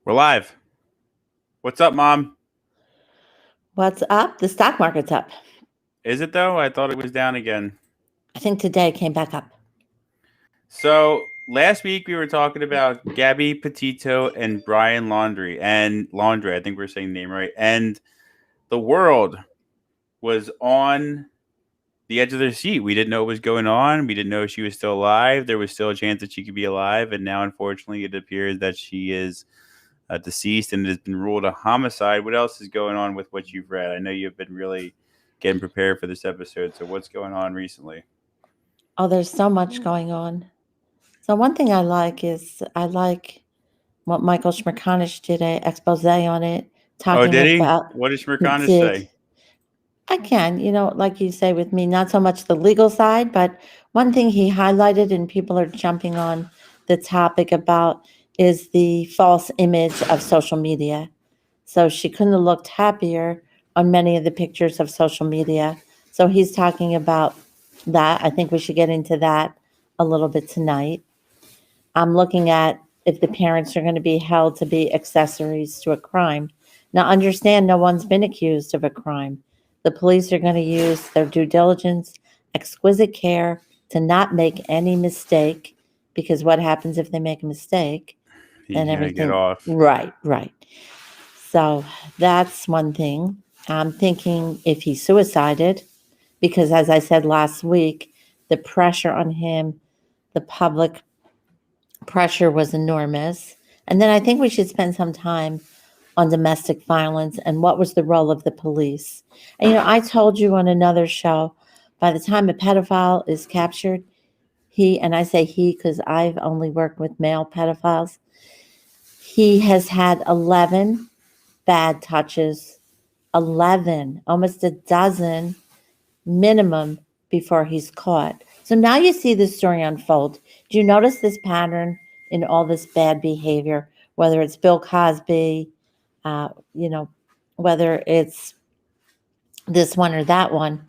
We're live. What's up, Mom? What's up? The stock market's up. Is it though? I thought it was down again. I think today it came back up. So last week we were talking about Gabby Petito and Brian Laundrie. I think we're saying the name right. And the world was on the edge of their seat. We didn't know what was going on. We didn't know she was still alive. There was still a chance that she could be alive, and now unfortunately it appears that she is deceased and it has been ruled a homicide. What else is going on with what you've read? I know you've been really getting prepared for this episode. So what's going on recently? Oh, there's so much going on. So one thing I like what Michael Schmerkanish did an expose on it, Oh, talking did he? about What did he Shmerkanish did. say? Again, like you say with me, not so much the legal side, but one thing he highlighted and people are jumping on the topic about is the false image of social media. So she couldn't have looked happier on many of the pictures of social media. So he's talking about that. I think we should get into that a little bit tonight. I'm looking at if the parents are going to be held to be accessories to a crime. Now, understand no one's been accused of a crime. The police are going to use their due diligence, exquisite care to not make any mistake, because what happens if they make a mistake? He's Then gonna get everything. off. Right. So that's one thing. I'm thinking if he suicided, because as I said last week, the pressure on him, the public pressure was enormous. And then I think we should spend some time on domestic violence and what was the role of the police. And I told you on another show, by the time a pedophile is captured, and I say he because I've only worked with male pedophiles, he has had 11 bad touches, 11, almost a dozen minimum before he's caught. So now you see this story unfold. Do you notice this pattern in all this bad behavior, whether it's Bill Cosby, uh, you know, whether it's this one or that one?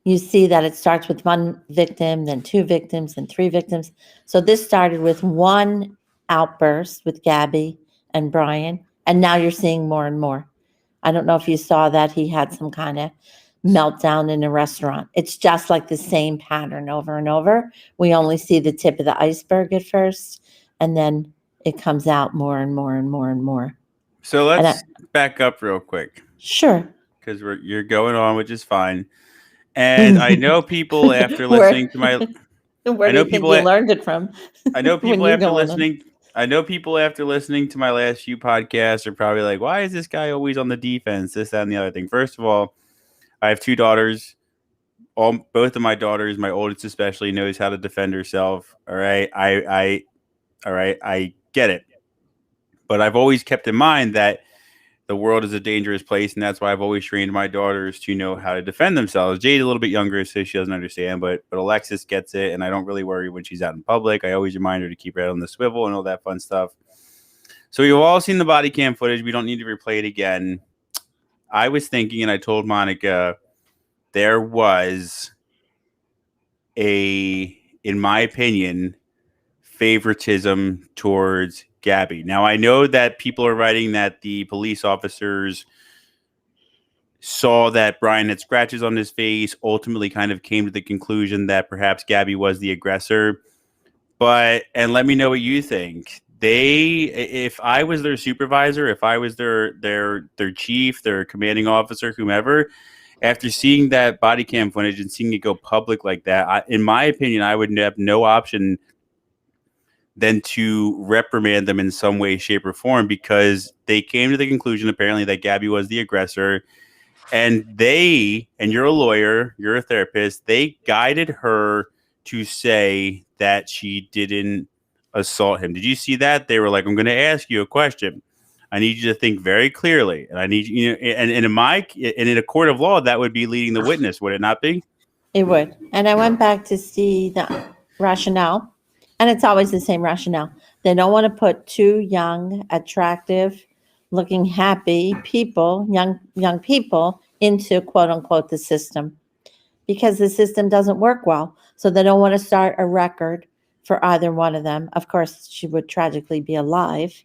You see that it starts with one victim, then two victims, then three victims. So this started with one outburst with Gabby and Brian, and now you're seeing more and more. I don't know if you saw that he had some kind of meltdown in a restaurant. It's just like the same pattern over and over. We only see the tip of the iceberg at first, and then it comes out more and more and more and more. So And let's back up real quick sure. because you're going on, which is fine. And I know people after listening to my, Where I do know you think people, you learned it from? I know When people you after go on them. listening, I know people after listening to my last few podcasts are probably like, why is this guy always on the defense? This, that, and the other thing. First of all, I have two daughters. Both of my daughters, my oldest especially, knows how to defend herself. All right, all right, I get it, but I've always kept in mind that the world is a dangerous place, and that's why I've always trained my daughters to know how to defend themselves. Jade's a little bit younger, so she doesn't understand, but Alexis gets it, and I don't really worry when she's out in public. I always remind her to keep her head on the swivel and all that fun stuff. So you've all seen the body cam footage. We don't need to replay it again. I was thinking, and I told Monica, there was in my opinion, favoritism towards Gabby. Now, I know that people are writing that the police officers saw that Brian had scratches on his face, ultimately kind of came to the conclusion that perhaps Gabby was the aggressor. And let me know what you think. If I was their supervisor, if I was their chief, their commanding officer, whomever, after seeing that body cam footage and seeing it go public like that, in my opinion, I would have no option than to reprimand them in some way, shape, or form, because they came to the conclusion apparently that Gabby was the aggressor. And you're a lawyer, you're a therapist, they guided her to say that she didn't assault him. Did you see that? They were like, I'm going to ask you a question. I need you to think very clearly. And I need you, and in a court of law, that would be leading the witness, would it not be? It would. And I went back to see the rationale, and it's always the same rationale. They don't want to put two young, attractive, looking happy people, young people, into quote unquote the system, because the system doesn't work well. So they don't want to start a record for either one of them. Of course, she would tragically be alive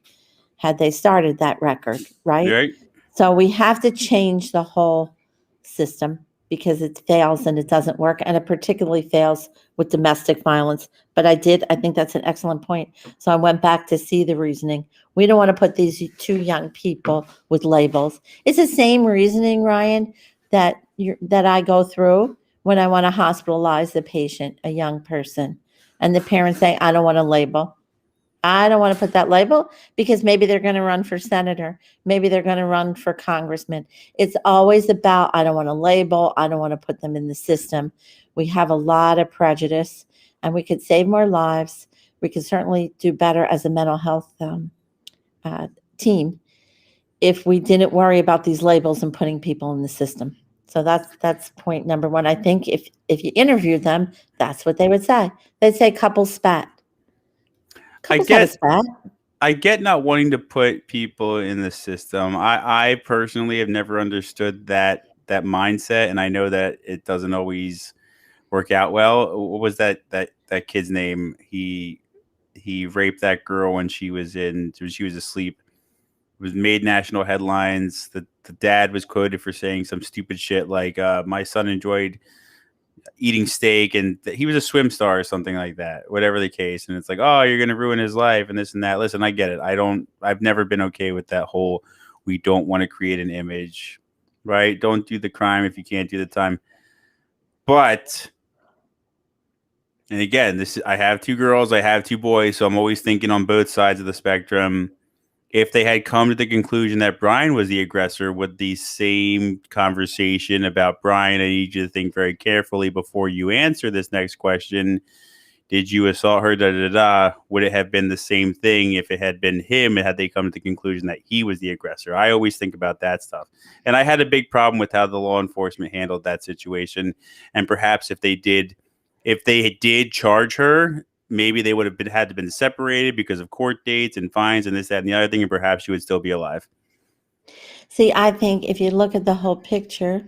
had they started that record, right? Right? So we have to change the whole system because it fails and it doesn't work. And it particularly fails with domestic violence. But I think that's an excellent point. So I went back to see the reasoning. We don't want to put these two young people with labels. It's the same reasoning, Ryan, that I go through when I want to hospitalize the patient, a young person. And the parents say, I don't want a label. I don't want to put that label because maybe they're going to run for senator. Maybe they're going to run for congressman. It's always about, I don't want to label. I don't want to put them in the system. We have a lot of prejudice and we could save more lives. We could certainly do better as a mental health team if we didn't worry about these labels and putting people in the system. So that's point number one. I think if you interviewed them, that's what they would say. They'd say couples spat. Couples have a spat. I get not wanting to put people in the system. I personally have never understood that mindset, and I know that it doesn't always work out well. What was that kid's name? He raped that girl when she was asleep. It was made national headlines. The dad was quoted for saying some stupid shit like, "My son enjoyed eating steak," and he was a swim star or something like that, whatever the case. And it's like, oh, you're going to ruin his life and this and that. Listen, I get it. I've never been okay with that whole, we don't want to create an image, right? Don't do the crime if you can't do the time. But, and again, I have two girls, I have two boys. So I'm always thinking on both sides of the spectrum. If they had come to the conclusion that Brian was the aggressor, would the same conversation about Brian, I need you to think very carefully before you answer this next question. Did you assault her? Da, da, da. Would it have been the same thing if it had been him and had they come to the conclusion that he was the aggressor? I always think about that stuff. And I had a big problem with how the law enforcement handled that situation. And perhaps if they did charge her, maybe they would have had to been separated because of court dates and fines and this, that, and the other thing, and perhaps she would still be alive. See, I think if you look at the whole picture,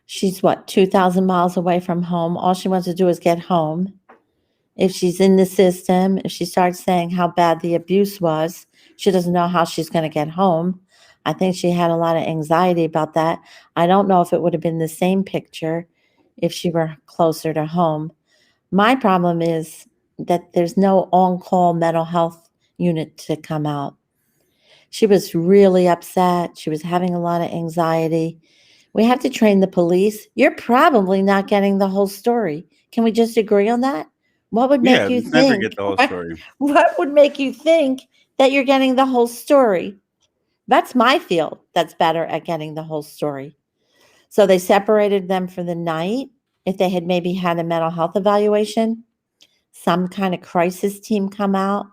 she's 2,000 miles away from home. All she wants to do is get home. If she's in the system, if she starts saying how bad the abuse was, she doesn't know how she's going to get home. I think she had a lot of anxiety about that. I don't know if it would have been the same picture if she were closer to home. My problem is that there's no on-call mental health unit to come out. She was really upset. She was having a lot of anxiety. We have to train the police. You're probably not getting the whole story. Can we just agree on that? What would make you never think? get the whole story. What would make you think that you're getting the whole story? That's my field that's better at getting the whole story. So they separated them for the night. If they had maybe had a mental health evaluation, some kind of crisis team come out.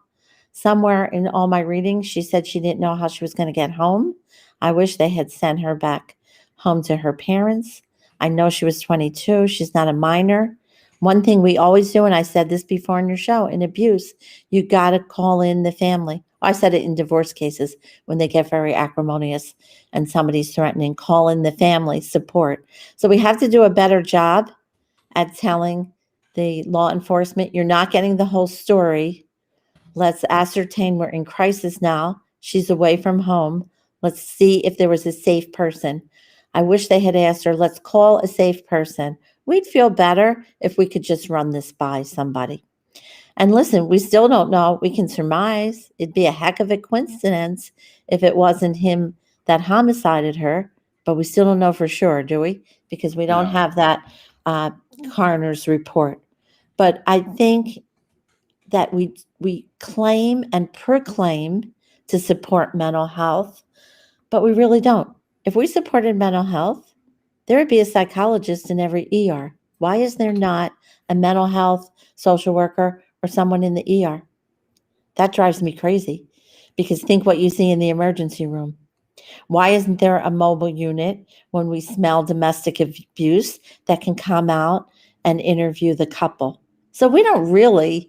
Somewhere in all my readings, she said she didn't know how she was going to get home. I wish they had sent her back home to her parents. I know she was 22. She's not a minor. One thing we always do, and I said this before in your show, in abuse, you got to call in the family. I said it in divorce cases when they get very acrimonious and somebody's threatening, call in the family support. So we have to do a better job at telling the law enforcement, you're not getting the whole story. Let's ascertain we're in crisis now. She's away from home. Let's see if there was a safe person. I wish they had asked her, let's call a safe person. We'd feel better if we could just run this by somebody. And listen, we still don't know. We can surmise. It'd be a heck of a coincidence if it wasn't him that homicided her, but we still don't know for sure, do we? Because we don't have that coroner's report. But I think that we claim and proclaim to support mental health, but we really don't. If we supported mental health, there would be a psychologist in every ER. Why is there not a mental health social worker or someone in the ER? That drives me crazy because think what you see in the emergency room. Why isn't there a mobile unit when we smell domestic abuse that can come out and interview the couple? So we don't really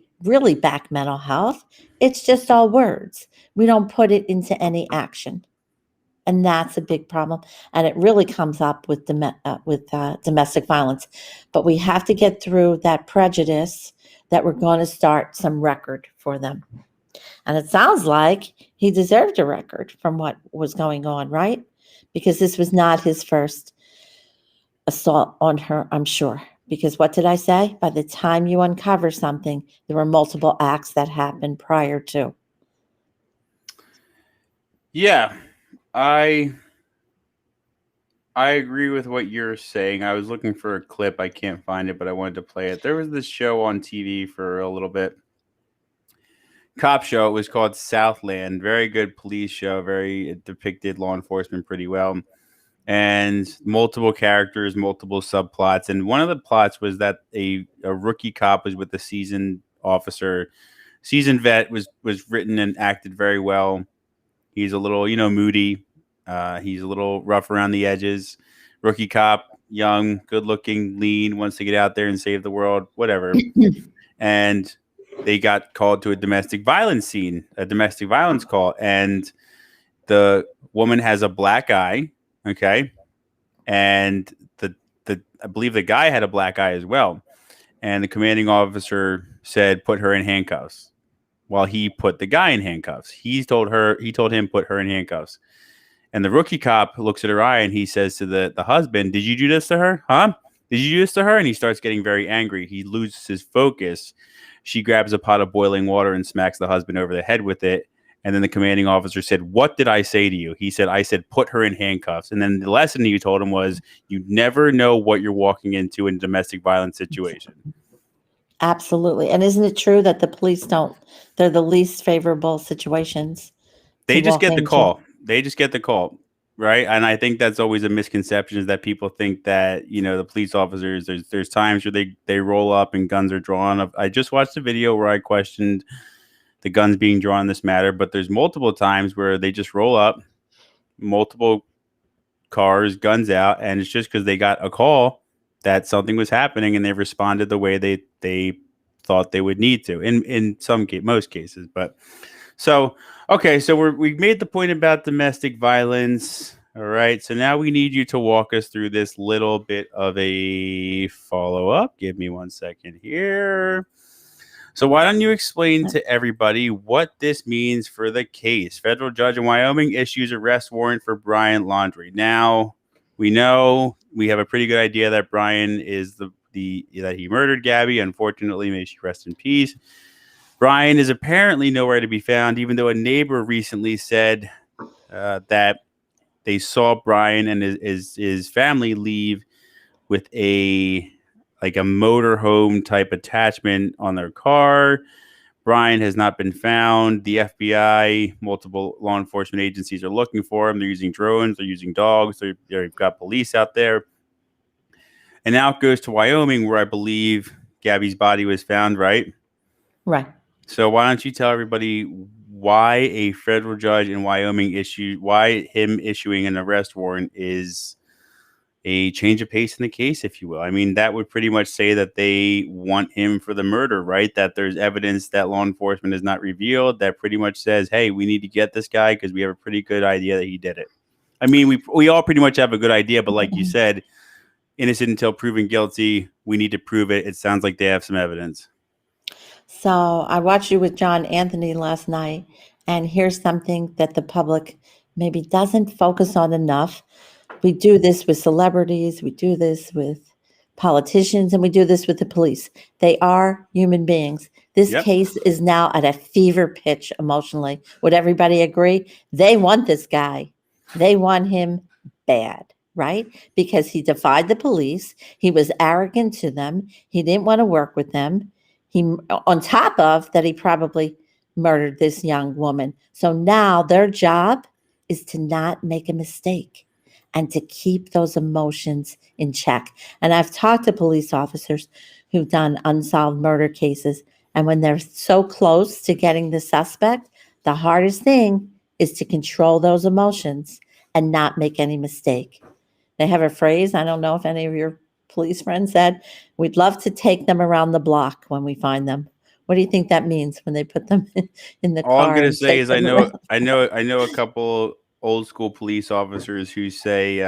back mental health. It's just all words. We don't put it into any action. And that's a big problem. And it really comes up with domestic violence. But we have to get through that prejudice that we're going to start some record for them. And it sounds like he deserved a record from what was going on, right? Because this was not his first assault on her, I'm sure. Because what did I say? By the time you uncover something, there were multiple acts that happened prior to. Yeah, I I agree with what you're saying. I was looking for a clip. I can't find it, but I wanted to play it. There was this show on TV for a little bit. Cop show. It was called Southland. Very good police show. It depicted law enforcement pretty well. And multiple characters, multiple subplots. And one of the plots was that a rookie cop was with a seasoned officer. Seasoned vet was written and acted very well. He's a little, moody. He's a little rough around the edges. Rookie cop, young, good looking, lean, wants to get out there and save the world, whatever. And they got called to a domestic violence call. And the woman has a black eye. Okay. And I believe the guy had a black eye as well. And the commanding officer said, put her in handcuffs, while he put the guy in handcuffs. He told him, put her in handcuffs. And the rookie cop looks at her eye and he says to the husband, did you do this to her? Huh? Did you do this to her? And he starts getting very angry. He loses his focus. She grabs a pot of boiling water and smacks the husband over the head with it. And then the commanding officer said, what did I say to you? He said, I said, put her in handcuffs. And then the lesson you told him was, you never know what you're walking into in a domestic violence situation. Absolutely. And isn't it true that the police they're the least favorable situations? They just get the call. They just get the call. Right. And I think that's always a misconception, is that people think that, the police officers, there's times where they roll up and guns are drawn. I just watched a video where I questioned the guns being drawn in this matter, but there's multiple times where they just roll up, multiple cars, guns out, and it's just because they got a call that something was happening and they responded the way they thought they would need to in most cases. But so we made the point about domestic violence. All right, so now we need you to walk us through this little bit of a follow-up. Give me 1 second here. So why don't you explain to everybody what this means for the case? Federal judge in Wyoming issues arrest warrant for Brian Laundrie. Now, we know, we have a pretty good idea that Brian is that he murdered Gabby. Unfortunately, may she rest in peace. Brian is apparently nowhere to be found, even though a neighbor recently said that they saw Brian and his family leave with a motorhome type attachment on their car. Brian has not been found. The FBI, multiple law enforcement agencies are looking for him. They're using drones. They're using dogs. They've got police out there. And now it goes to Wyoming, where I believe Gabby's body was found, right? Right. So why don't you tell everybody why a federal judge in Wyoming why him issuing an arrest warrant is a change of pace in the case, if you will. I mean, that would pretty much say that they want him for the murder, right? That there's evidence that law enforcement has not revealed that pretty much says, hey, we need to get this guy because we have a pretty good idea that he did it. I mean, we all pretty much have a good idea, but like you said, innocent until proven guilty. We need to prove it. It sounds like they have some evidence. So I watched you with John Anthony last night, and here's something that the public maybe doesn't focus on enough. We do this with celebrities, we do this with politicians, and we do this with the police. They are human beings. This case is now at a fever pitch emotionally. Would everybody agree? They want this guy. They want him bad, right? Because he defied the police. He was arrogant to them. He didn't want to work with them. On top of that, he probably murdered this young woman. So now their job is to not make a mistake and to keep those emotions in check. And I've talked to police officers who've done unsolved murder cases. And when they're so close to getting the suspect, the hardest thing is to control those emotions and not make any mistake. They have a phrase, I don't know if any of your police friends said, we'd love to take them around the block when we find them. What do you think that means when they put them in the car? All I'm going to say is I know a couple old school police officers who say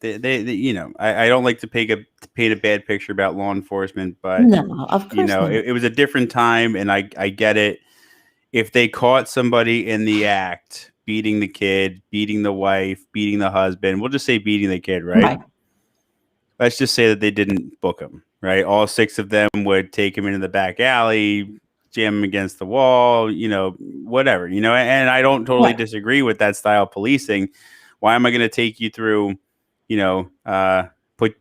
I don't like to paint a bad picture about law enforcement, but No, of course not. it was a different time, and I get it. If they caught somebody in the act beating the kid, beating the wife, beating the husband, we'll just say beating the kid, right? Right. Let's just say that they didn't book him, right? All six of them would take him into the back alley, jam him against the wall, whatever, and I don't totally Right. disagree with that style of policing. Why am I going to take you through,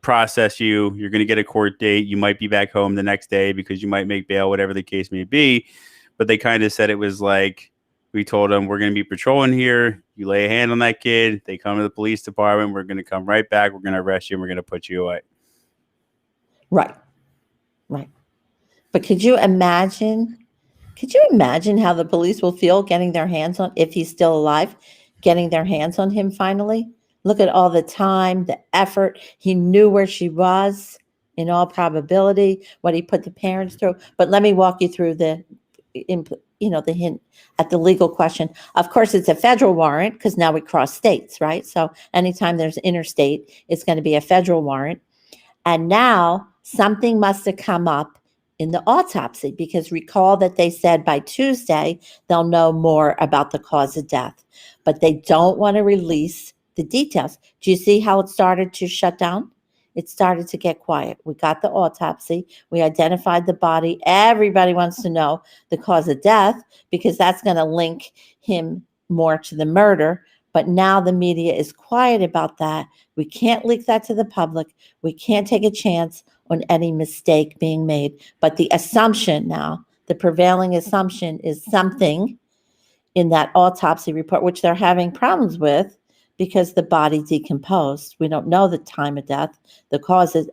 process you? You're going to get a court date. You might be back home the next day because you might make bail, whatever the case may be. But they kind of said it was like, we told them we're going to be patrolling here. You lay a hand on that kid. They come to the police department. We're going to come right back. We're going to arrest you and we're going to put you away. Right. Right. But could you imagine how the police will feel getting their hands on, if he's still alive, getting their hands on him finally? Look at all the time, the effort. He knew where she was in all probability, what he put the parents through. But let me walk you through the hint at the legal question. Of course, it's a federal warrant because now we cross states, right? So anytime there's interstate, it's going to be a federal warrant. And now something must have come up in the autopsy, because recall that they said by Tuesday, they'll know more about the cause of death, but they don't want to release the details. Do you see how it started to shut down? It started to get quiet. We got the autopsy. We identified the body. Everybody wants to know the cause of death because that's going to link him more to the murder. But now the media is quiet about that. We can't leak that to the public. We can't take a chance on any mistake being made. But the assumption now, the prevailing assumption is something in that autopsy report, which they're having problems with because the body decomposed. We don't know the time of death, the cause of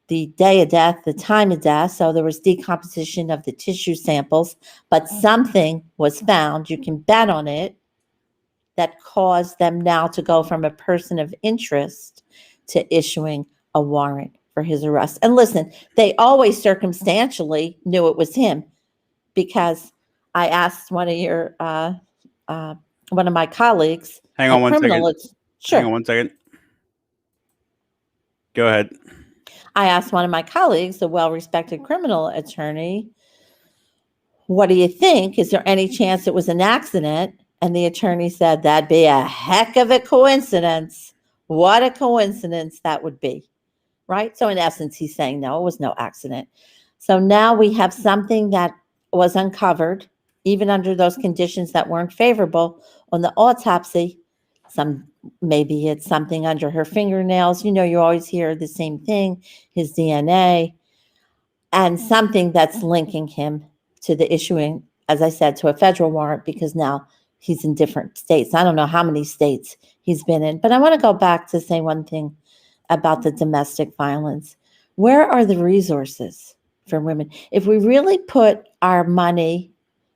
the day of death, the time of death. So there was decomposition of the tissue samples, but something was found, you can bet on it, that caused them now to go from a person of interest to issuing a warrant for his arrest. And listen, they always circumstantially knew it was him, because I asked one of my colleagues, Hang on one second. Sure. Hang on one second. Go ahead. I asked one of my colleagues, a well-respected criminal attorney, what do you think? Is there any chance it was an accident? And the attorney said, that'd be a heck of a coincidence. What a coincidence that would be, right? So in essence, he's saying, no, it was no accident. So now we have something that was uncovered, even under those conditions that weren't favorable on the autopsy. Maybe it's something under her fingernails. You always hear the same thing, his DNA, and something that's linking him to the issuing, as I said, to a federal warrant, because now he's in different states. I don't know how many states he's been in, but I want to go back to say one thing about the domestic violence. Where are the resources for women? If we really put our money,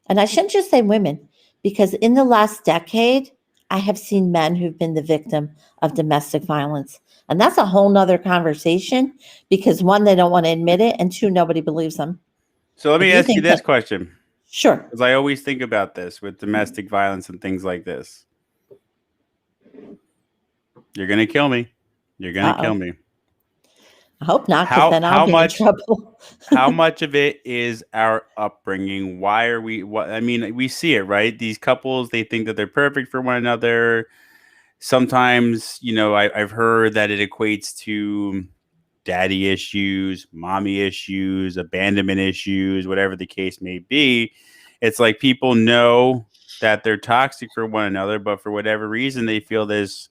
and I shouldn't just say women, because in the last decade, I have seen men who've been the victim of domestic violence. And that's a whole nother conversation, because one, they don't want to admit it, and two, nobody believes them. So let me ask you this question. Sure. Because I always think about this with domestic violence and things like this. You're going to kill me. You're going to kill me. I hope not, because then I'll be in trouble. How much of it is our upbringing? Why are we? We see it, right? These couples, they think that they're perfect for one another. Sometimes, I've heard that it equates to daddy issues, mommy issues, abandonment issues, whatever the case may be. It's like people know that they're toxic for one another, but for whatever reason, they feel this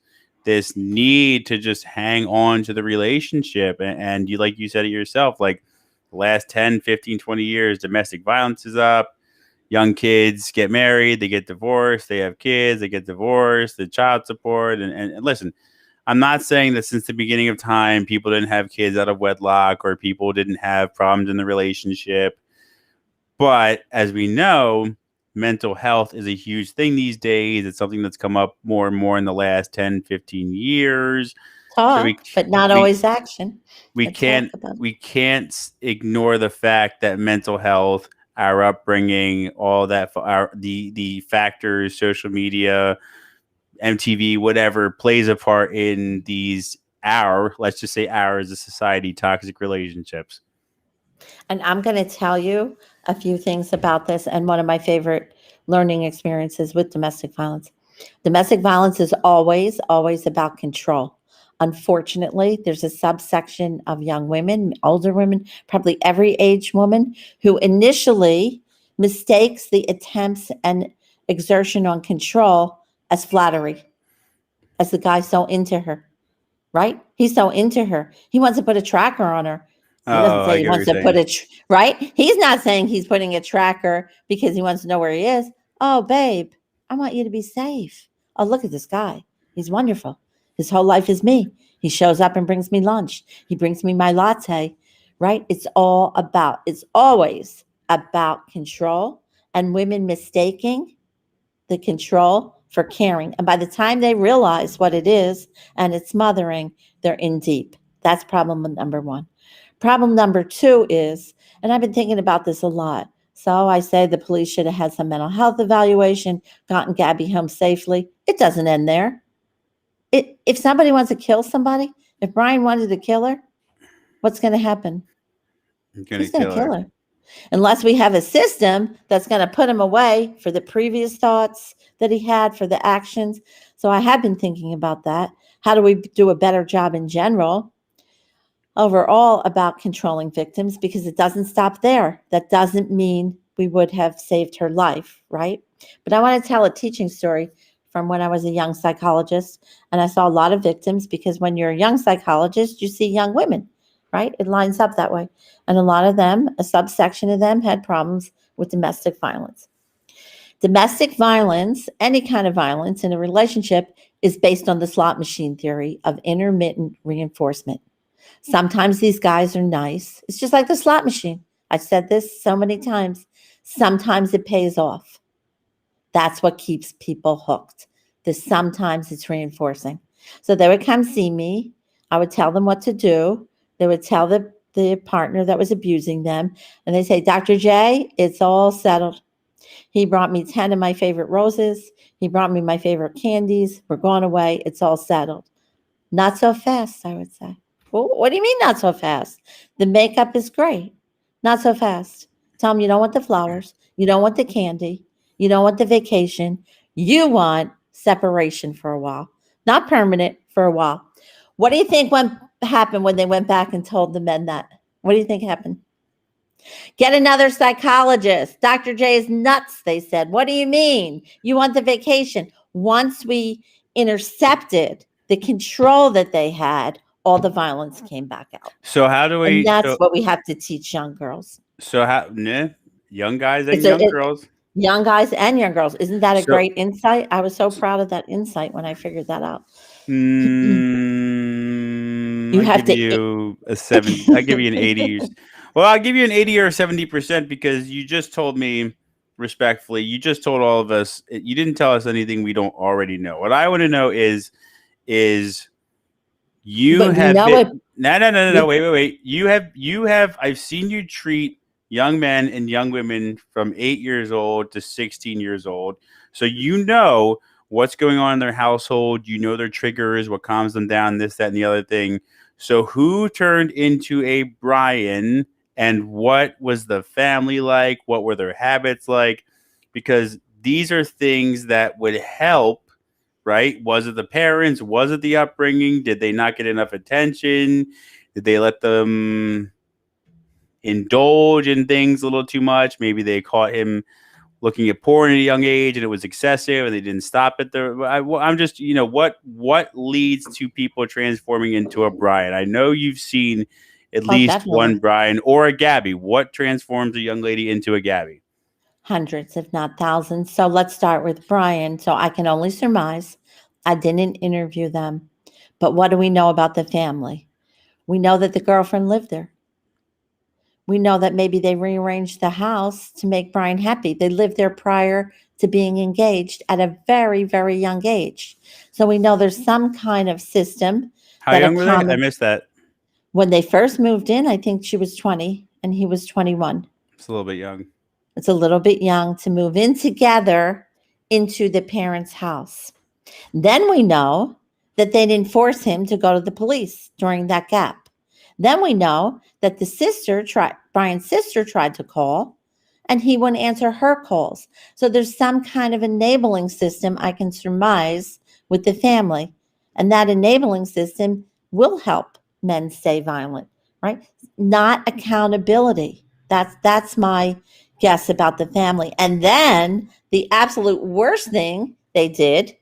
need to just hang on to the relationship. And you, like you said it yourself, like the last 10, 15, 20 years, domestic violence is up. Young kids get married, they get divorced, they have kids, they get divorced, the child support. And listen, I'm not saying that since the beginning of time, people didn't have kids out of wedlock or people didn't have problems in the relationship. But as we know, mental health is a huge thing these days. It's something that's come up more and more in the last 10, 15 years. But not always action. We can't ignore the fact that mental health, our upbringing, all that, the factors, social media, MTV, whatever, plays a part in these let's just say our as a society, toxic relationships. And I'm going to tell you a few things about this. And one of my favorite learning experiences with domestic violence. Domestic violence is always, always about control. Unfortunately, there's a subsection of young women, older women, probably every age woman, who initially mistakes the attempts and exertion on control as flattery, as the guy's so into her, right? He's so into her. He wants to put a tracker on her. He doesn't Oh, say I he get what wants you're to put saying. right? He's not saying he's putting a tracker because he wants to know where he is. Oh, babe, I want you to be safe. Oh, look at this guy. He's wonderful. His whole life is me. He shows up and brings me lunch. He brings me my latte, right? It's always about control and women mistaking the control for caring. And by the time they realize what it is and it's mothering, they're in deep. That's problem number one. Problem number two is, and I've been thinking about this a lot. So I say the police should have had some mental health evaluation, gotten Gabby home safely. It doesn't end there. If somebody wants to kill somebody, if Brian wanted to kill her, what's going to happen? I'm gonna He's going to kill kill her. her. Unless we have a system that's going to put him away for the previous thoughts that he had, for the actions. So I have been thinking about that. How do we do a better job in general, overall, about controlling victims? Because it doesn't stop there. That doesn't mean we would have saved her life, right? But I want to tell a teaching story from when I was a young psychologist, and I saw a lot of victims, because when you're a young psychologist, you see young women, right? It lines up that way. And a lot of them, a subsection of them, had problems with domestic violence. Domestic violence, any kind of violence in a relationship, is based on the slot machine theory of intermittent reinforcement. Sometimes these guys are nice. It's just like the slot machine. I've said this so many times. Sometimes it pays off. That's what keeps people hooked. Sometimes it's reinforcing. So they would come see me. I would tell them what to do. They would tell the partner that was abusing them. And they say, Dr. J, it's all settled. He brought me 10 of my favorite roses. He brought me my favorite candies. We're going away. It's all settled. Not so fast, I would say. Well, what do you mean not so fast? The makeup is great. Not so fast. Tell them you don't want the flowers. You don't want the candy. You don't want the vacation. You want separation for a while. Not permanent, for a while. What do you think happened when they went back and told the men that? What do you think happened? Get another psychologist. Dr. J is nuts, they said. What do you mean? You want the vacation. Once we intercepted the control that they had, all the violence came back out. So how do And we? that's what we have to teach young girls. So how? Nah, young guys and It's young girls. young guys and young girls. Isn't that a So great insight? I was so proud of that insight when I figured that out. You I have give to. you a 70. I give you an 80. Well, I'll give you an 80 or 70% because you just told me respectfully. You just told all of us. You didn't tell us anything we don't already know. What I want to know is you But we have know it. been. No. Wait. You have. I've seen you treat young men and young women from 8 years old to 16 years old. So you know what's going on in their household. You know their triggers, what calms them down, this, that, and the other thing. So who turned into a Brian, and what was the family like? What were their habits like? Because these are things that would help, right? Was it the parents? Was it the upbringing? Did they not get enough attention? Did they let them indulge in things a little too much? Maybe they caught him looking at porn at a young age and it was excessive and they didn't stop it there. I'm just, what leads to people transforming into a Brian? I know you've seen at Oh, least one definitely. Brian or a Gabby. What transforms a young lady into a Gabby? Hundreds, if not thousands. So let's start with Brian. So I can only surmise. I didn't interview them. But what do we know about the family? We know that the girlfriend lived there. We know that maybe they rearranged the house to make Brian happy. They lived there prior to being engaged at a very, very young age. So we know there's some kind of system How that young were they? I accommodates. missed that. When they first moved in, I think she was 20 and he was 21. It's a little bit young. It's a little bit young to move in together into the parents' house. Then we know that they didn't force him to go to the police during that gap. Then we know that Brian's sister tried to call and he wouldn't answer her calls. So there's some kind of enabling system I can surmise with the family. And that enabling system will help men stay violent, right? Not accountability. That's my guess about the family. And then the absolute worst thing they did,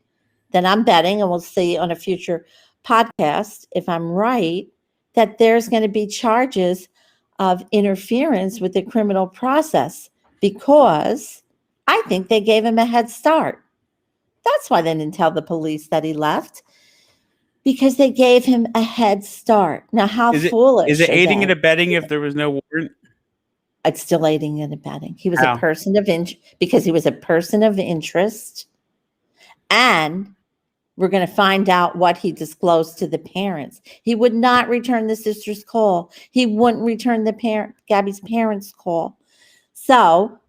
then I'm betting, and we'll see on a future podcast if I'm right, that there's going to be charges of interference with the criminal process because I think they gave him a head start. That's why they didn't tell the police that he left, because they gave him a head start. Now, how foolish is it are aiding and they? abetting if there was no warrant? It's still aiding and abetting. He was How? a person of because he was a person of interest, and we're going to find out what he disclosed to the parents. He would not return the sister's call. He wouldn't return Gabby's parents' call. So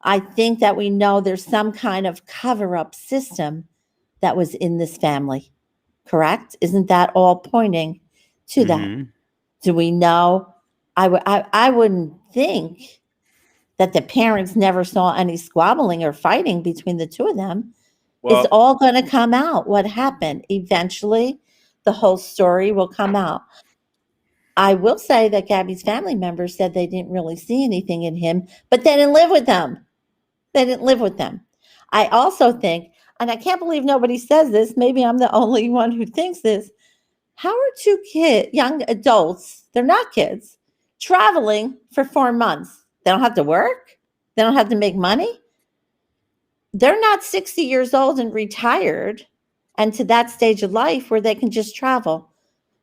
I think that we know there's some kind of cover-up system that was in this family. Correct? Isn't that all pointing to that? Mm-hmm. Do we know? I wouldn't think that the parents never saw any squabbling or fighting between the two of them. It's all going to come out what happened. Eventually, the whole story will come out. I will say that Gabby's family members said they didn't really see anything in him, but they didn't live with them. They didn't live with them. I also think, and I can't believe nobody says this, maybe I'm the only one who thinks this. How are two young adults, they're not kids, traveling for 4 months? They don't have to work? They don't have to make money? They're not 60 years old and retired and to that stage of life where they can just travel.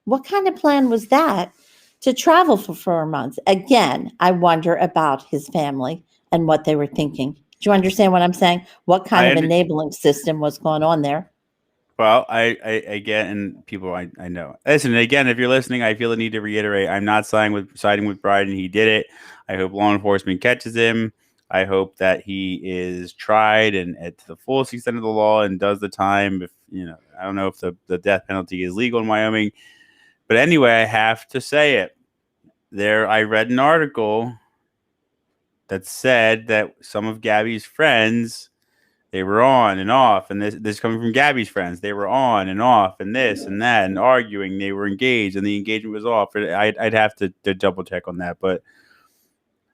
What kind of plan was that to travel for 4 months? Again, I wonder about his family and what they were thinking. Do you understand what I'm saying? What kind of enabling system was going on there? Well, I get, and people I know. Listen, again, if you're listening, I feel the need to reiterate, I'm not siding with Biden. He did it. I hope law enforcement catches him. I hope that he is tried and to the fullest extent of the law and does the time. If I don't know if the death penalty is legal in Wyoming, but anyway, I have to say it. I read an article that said that some of Gabby's friends, they were on and off, and this coming from Gabby's friends, they were on and off, and this and that, and arguing. They were engaged, and the engagement was off. I'd have to double check on that, but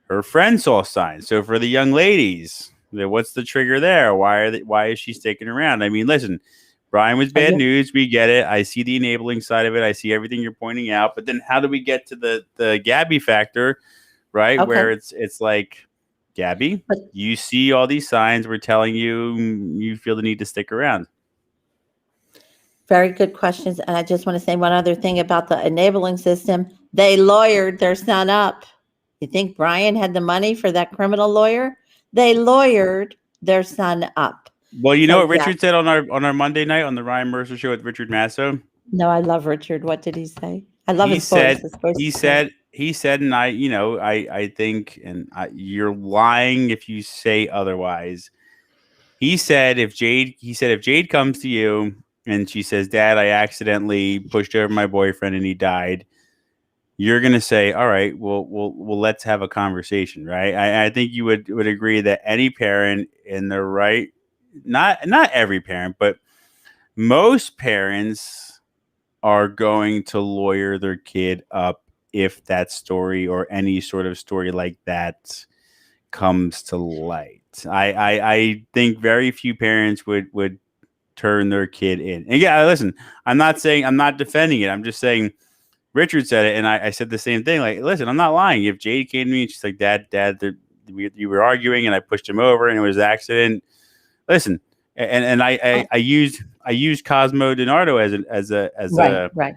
her friend saw signs. So for the young ladies, what's the trigger there? Why is she sticking around? I mean, listen, Brian was bad news. We get it. I see the enabling side of it. I see everything you're pointing out. But then how do we get to the Gabby factor, right? Okay. Where it's like, Gabby, you see all these signs. We're telling you feel the need to stick around. Very good questions. And I just want to say one other thing about the enabling system. They lawyered their son up. You think Brian had the money for that criminal lawyer? They lawyered their son up. Well, you know what Richard said on our Monday night on the Ryan Mercer show with Richard Masso? No, I love Richard. What did he say? I love his voice. He said, and I think, and you're lying if you say otherwise. He said if Jade comes to you and she says, "Dad, I accidentally pushed over my boyfriend and he died," you're gonna say, "All right, well, let's have a conversation," right? I think you would agree that any parent in the right, not every parent, but most parents are going to lawyer their kid up if that story or any sort of story like that comes to light. I think very few parents would turn their kid in. And yeah, listen, I'm not defending it. I'm just saying Richard said it, and I said the same thing. Like, listen, I'm not lying. If Jade came to me and she's like, Dad, you were arguing and I pushed him over and it was an accident. Listen, and I used Cosmo DiNardo as a right.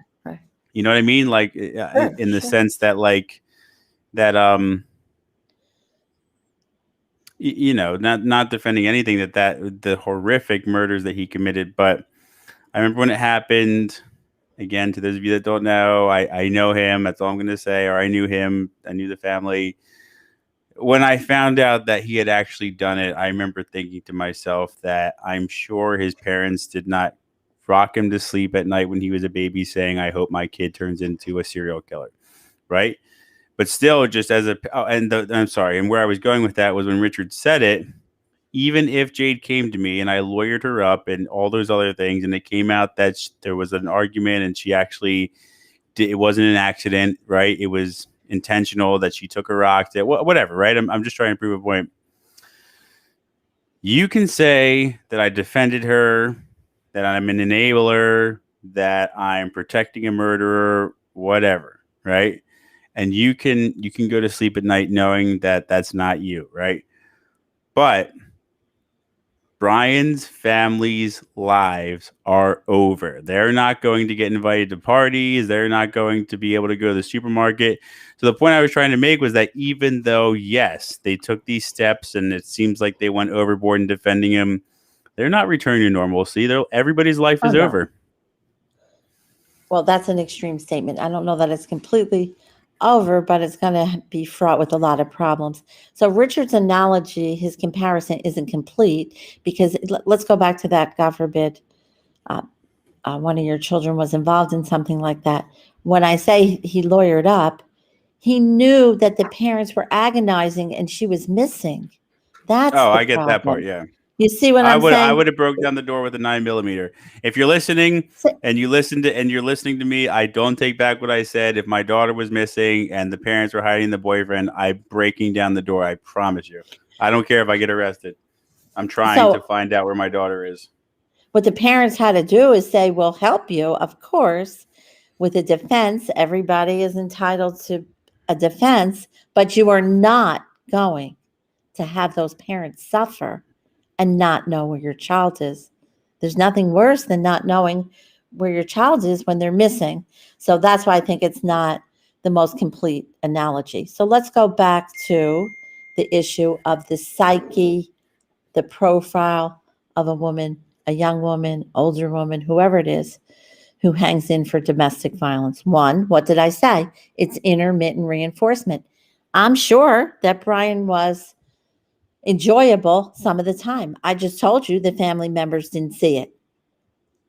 You know what I mean? Like in the sense that like that not defending anything that the horrific murders that he committed, but I remember when it happened. Again, to those of you that don't know, I know him. That's all I'm going to say. Or I knew him. I knew the family. when I found out that he had actually done it, I remember thinking to myself that I'm sure his parents did not rock him to sleep at night when he was a baby saying, I hope my kid turns into a serial killer. Right. But still, just as I'm sorry. And where I was going with that was when Richard said it, even if Jade came to me and I lawyered her up and all those other things, and it came out that there was an argument and she actually it wasn't an accident, right? It was intentional that she took a rock, that whatever, right? I'm just trying to prove a point. You can say that I defended her, that I'm an enabler, that I'm protecting a murderer, whatever, right? And you can go to sleep at night knowing that that's not you, right? But Brian's family's lives are over. They're not going to get invited to parties. They're not going to be able to go to the supermarket. So the point I was trying to make was that even though, yes, they took these steps and it seems like they went overboard in defending him, they're not returning to normalcy. Everybody's life is over. Well, that's an extreme statement. I don't know that it's completely over, but it's going to be fraught with a lot of problems. So Richard's analogy, his comparison isn't complete because let's go back to that, God forbid, one of your children was involved in something like that. When I say he lawyered up, he knew that the parents were agonizing and she was missing. That's I get that part. Yeah. You see what I'm saying? I would have broke down the door with a 9mm. If you're listening and you're listening to me, I don't take back what I said. If my daughter was missing and the parents were hiding the boyfriend, I'm breaking down the door. I promise you. I don't care if I get arrested. I'm trying to find out where my daughter is. What the parents had to do is say, we'll help you, of course, with a defense. Everybody is entitled to a defense, but you are not going to have those parents suffer and not know where your child is. There's nothing worse than not knowing where your child is when they're missing. So that's why I think it's not the most complete analogy. So let's go back to the issue of the psyche, the profile of a woman, a young woman, older woman, whoever it is, who hangs in for domestic violence. One, what did I say? It's intermittent reinforcement. I'm sure that Brian was enjoyable some of the time. I just told you the family members didn't see it.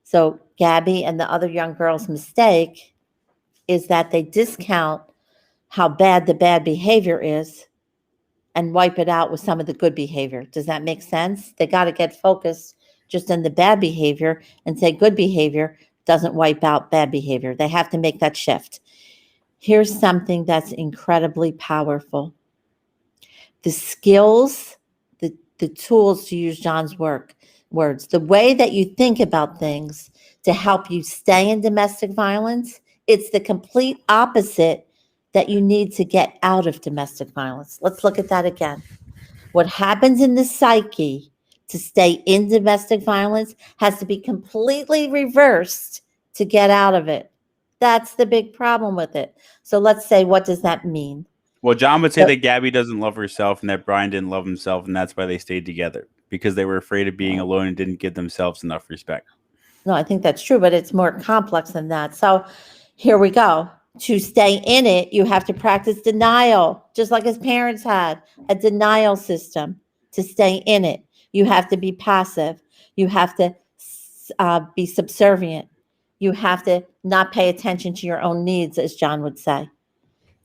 So Gabby and the other young girl's mistake is that they discount how bad the bad behavior is and wipe it out with some of the good behavior. Does that make sense? They got to get focused just on the bad behavior and say good behavior doesn't wipe out bad behavior. They have to make that shift. Here's something that's incredibly powerful. The skills, the tools, to use John's words, the way that you think about things to help you stay in domestic violence, it's the complete opposite that you need to get out of domestic violence. Let's look at that again. What happens in the psyche to stay in domestic violence has to be completely reversed to get out of it. That's the big problem with it. So let's say, what does that mean? Well, John would say that Gabby doesn't love herself and that Brian didn't love himself, and that's why they stayed together, because they were afraid of being alone and didn't give themselves enough respect. No, I think that's true, but it's more complex than that. So here we go. To stay in it, you have to practice denial, just like his parents had a denial system to stay in it. You have to be passive. You have to be subservient. You have to not pay attention to your own needs, as John would say.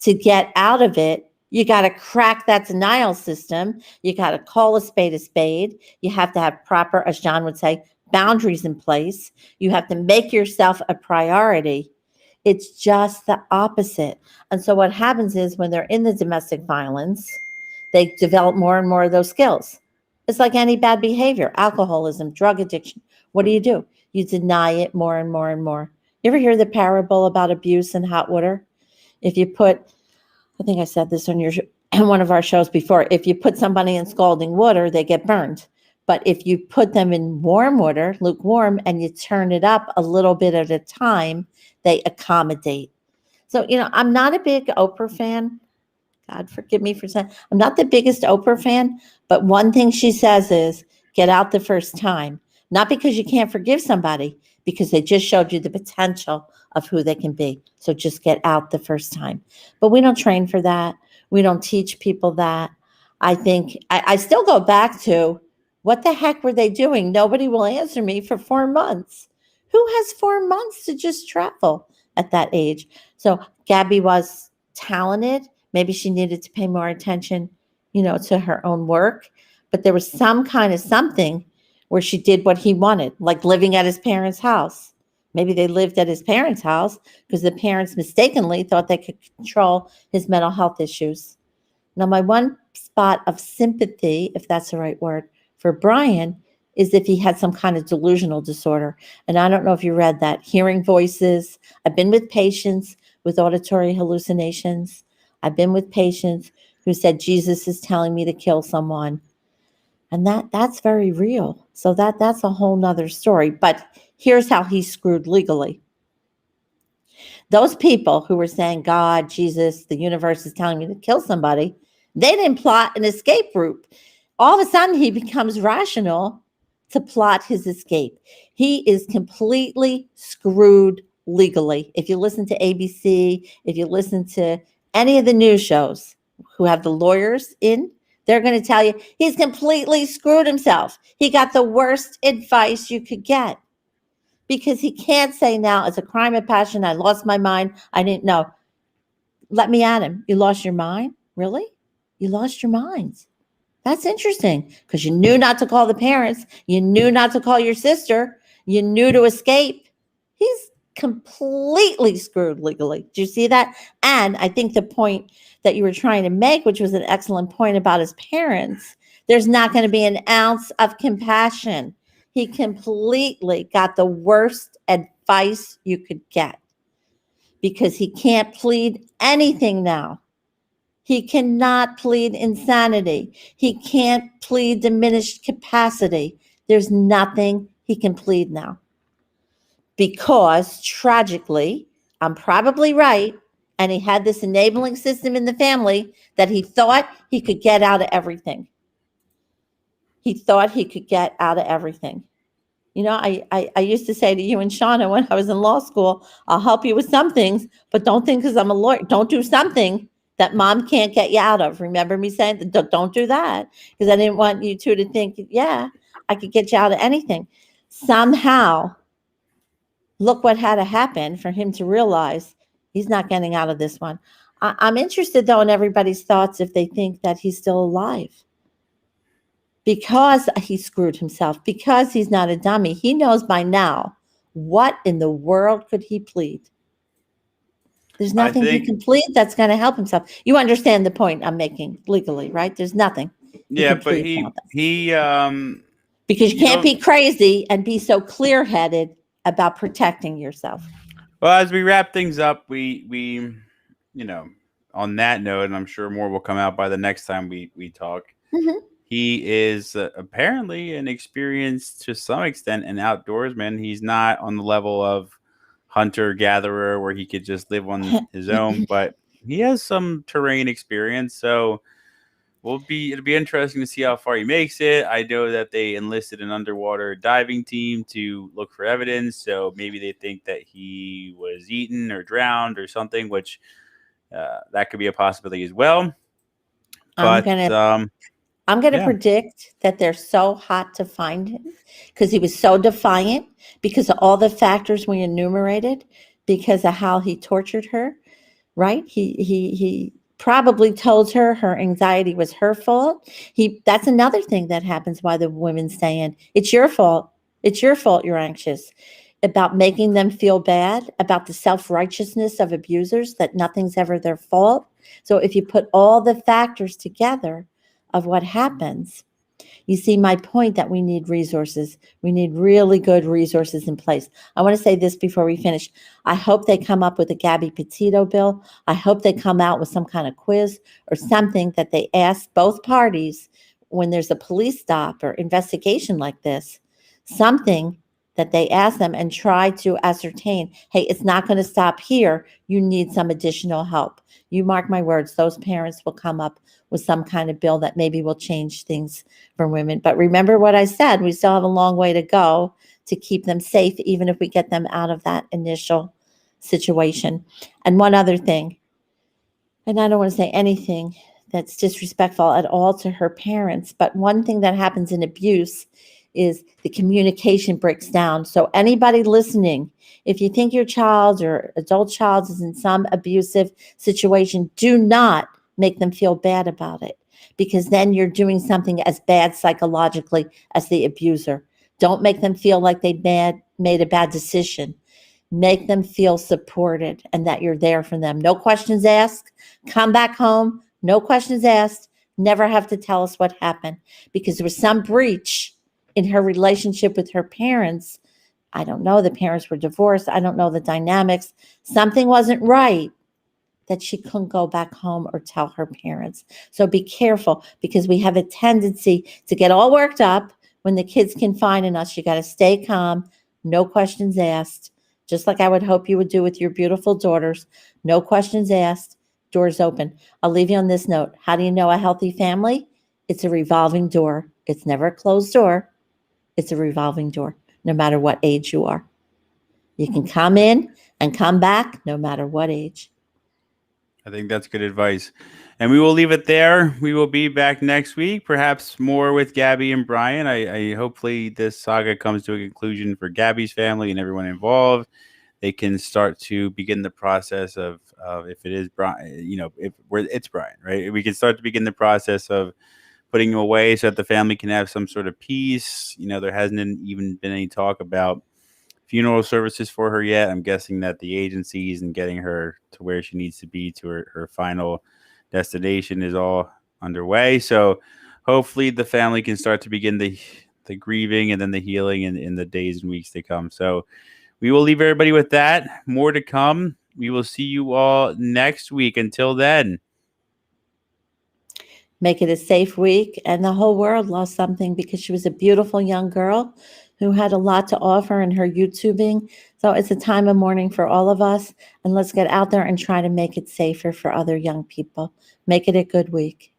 To get out of it, you got to crack that denial system. You got to call a spade a spade. You have to have proper, as John would say, boundaries in place. You have to make yourself a priority. It's just the opposite. And so what happens is when they're in the domestic violence, they develop more and more of those skills. It's like any bad behavior, alcoholism, drug addiction. What do? You deny it more and more and more. You ever hear the parable about abuse and hot water? If you put, I think I said this on one of our shows before, if you put somebody in scalding water, they get burned. But if you put them in warm water, lukewarm, and you turn it up a little bit at a time, they accommodate. So, I'm not a big Oprah fan. God forgive me for saying, I'm not the biggest Oprah fan, but one thing she says is get out the first time. Not because you can't forgive somebody, because they just showed you the potential of who they can be. So just get out the first time. But we don't train for that. We don't teach people that. I think I still go back to what the heck were they doing? Nobody will answer me for 4 months. Who has 4 months to just travel at that age? So Gabby was talented. Maybe she needed to pay more attention, to her own work. But there was some kind of something where she did what he wanted, like living at his parents' house. Maybe they lived at his parents' house because the parents mistakenly thought they could control his mental health issues. Now, my one spot of sympathy, if that's the right word, for Brian is if he had some kind of delusional disorder. And I don't know if you read that. Hearing voices. I've been with patients with auditory hallucinations. I've been with patients who said, Jesus is telling me to kill someone. And that's very real. So that's a whole nother story. But here's how he's screwed legally. Those people who were saying, God, Jesus, the universe is telling me to kill somebody, they didn't plot an escape route. All of a sudden, he becomes rational to plot his escape. He is completely screwed legally. If you listen to ABC, if you listen to any of the news shows who have the lawyers in, they're going to tell you he's completely screwed himself. He got the worst advice you could get. Because he can't say now, it's a crime of passion. I lost my mind. I didn't know. Let me at him. You lost your mind? Really? You lost your mind. That's interesting because you knew not to call the parents. You knew not to call your sister. You knew to escape. He's completely screwed legally. Do you see that? And I think the point that you were trying to make, which was an excellent point about his parents, there's not going to be an ounce of compassion. He completely got the worst advice you could get because he can't plead anything now. He cannot plead insanity. He can't plead diminished capacity. There's nothing he can plead now. Because tragically, I'm probably right, and he had this enabling system in the family that he thought he could get out of everything. He thought he could get out of everything. I used to say to you and Shauna when I was in law school, I'll help you with some things, but don't think because I'm a lawyer, don't do something that mom can't get you out of. Remember me saying, don't do that, because I didn't want you two to think, yeah, I could get you out of anything. Somehow, look what had to happen for him to realize he's not getting out of this one. I'm interested, though, in everybody's thoughts if they think that he's still alive. Because he screwed himself, because he's not a dummy. He knows by now, what in the world could he plead? There's nothing he can plead that's going to help himself. You understand the point I'm making legally, right? There's nothing. Yeah, but he because you can't be crazy and be so clear-headed about protecting yourself. Well, as we wrap things up, we on that note, and I'm sure more will come out by the next time we talk. Mm-hmm. He is apparently an experienced, to some extent, an outdoorsman. He's not on the level of hunter-gatherer where he could just live on his own, but he has some terrain experience. So it'll be interesting to see how far he makes it. I know that they enlisted an underwater diving team to look for evidence. So maybe they think that he was eaten or drowned or something, which that could be a possibility as well. But I'm going to predict that they're so hot to find him because he was so defiant, because of all the factors we enumerated, because of how he tortured her, right? He probably told her anxiety was her fault. That's another thing that happens why the women stay in. It's your fault. It's your fault you're anxious. About making them feel bad, about the self-righteousness of abusers, that nothing's ever their fault. So if you put all the factors together of what happens, you see my point that we need resources. We need really good resources in place. I want to say this before we finish. I hope they come up with a Gabby Petito bill. I hope they come out with some kind of quiz or something that they ask both parties when there's a police stop or investigation like this, something that they ask them and try to ascertain, hey, it's not going to stop here. You need some additional help. You mark my words, those parents will come up with some kind of bill that maybe will change things for women. But remember what I said, we still have a long way to go to keep them safe, even if we get them out of that initial situation. And one other thing, and I don't want to say anything that's disrespectful at all to her parents. But one thing that happens in abuse is the communication breaks down. So anybody listening, if you think your child or adult child is in some abusive situation, do not make them feel bad about it, because then you're doing something as bad psychologically as the abuser. Don't make them feel like they made a bad decision. Make them feel supported and that you're there for them. No questions asked. Come back home. No questions asked. Never have to tell us what happened, because there was some breach in her relationship with her parents. I don't know. The parents were divorced. I don't know the dynamics. Something wasn't right that she couldn't go back home or tell her parents. So be careful, because we have a tendency to get all worked up when the kids confide in us. You got to stay calm. No questions asked. Just like I would hope you would do with your beautiful daughters. No questions asked. Doors open. I'll leave you on this note. How do you know a healthy family? It's a revolving door. It's never a closed door. It's a revolving door, no matter what age you are. You can come in and come back no matter what age. I think that's good advice. And we will leave it there. We will be back next week, perhaps more with Gabby and Brian. I hopefully this saga comes to a conclusion for Gabby's family and everyone involved. They can start to begin the process of if it is Brian, it's Brian, right? We can start to begin the process of putting him away so that the family can have some sort of peace. There hasn't even been any talk about funeral services for her yet. I'm guessing that the agencies and getting her to where she needs to be to her final destination is all underway. So hopefully the family can start to begin the grieving and then the healing in the days and weeks to come. So we will leave everybody with that. More to come. We will see you all next week. Until then, make it a safe week. And the whole world lost something, because she was a beautiful young girl who had a lot to offer in her YouTubing. So it's a time of mourning for all of us. And let's get out there and try to make it safer for other young people. Make it a good week.